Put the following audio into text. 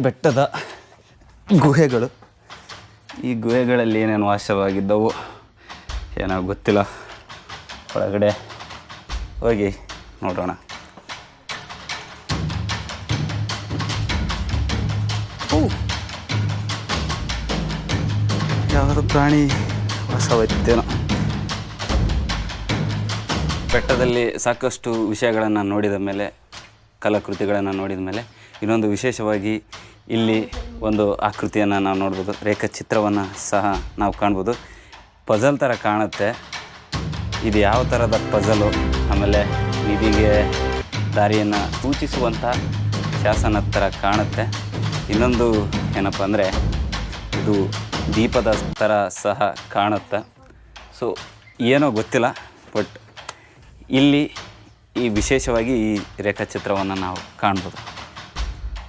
ಬೆಟ್ಟದ ಗುಹೆಗಳು. ಈ ಗುಹೆಗಳಲ್ಲಿ ಏನೇನು ವಾಸವಾಗಿದ್ದವು ಏನೋ ಗೊತ್ತಿಲ್ಲ. ಒಳಗಡೆ ಹೋಗಿ ನೋಡೋಣ. ಯಾವುದು ಪ್ರಾಣಿ ವಾಸವಿತ್ತೇನೋ. ಬೆಟ್ಟದಲ್ಲಿ ಸಾಕಷ್ಟು ವಿಷಯಗಳನ್ನು ನೋಡಿದ ಮೇಲೆ, ಕಲಾಕೃತಿಗಳನ್ನು ನೋಡಿದ ಮೇಲೆ, ಇನ್ನೊಂದು ವಿಶೇಷವಾಗಿ ಇಲ್ಲಿ ಒಂದು ಆಕೃತಿಯನ್ನು ನಾವು ನೋಡ್ಬೋದು, ರೇಖಾಚಿತ್ರವನ್ನು ಸಹ ನಾವು ಕಾಣ್ಬೋದು. ಪಜಲ್ ಥರ ಕಾಣುತ್ತೆ. ಇದು ಯಾವ ಥರದ ಪಜಲು, ಆಮೇಲೆ ನಿಧಿಗೆ ದಾರಿಯನ್ನು ಸೂಚಿಸುವಂಥ ಶಾಸನ ಥರ ಕಾಣುತ್ತೆ. ಇನ್ನೊಂದು ಏನಪ್ಪ ಅಂದರೆ ಇದು ದೀಪದ ಥರ ಸಹ ಕಾಣುತ್ತೆ. ಸೊ ಏನೋ ಗೊತ್ತಿಲ್ಲ, ಬಟ್ ಇಲ್ಲಿ ಈ ವಿಶೇಷವಾಗಿ ಈ ರೇಖಾಚಿತ್ರವನ್ನು ನಾವು ಕಾಣ್ಬೋದು.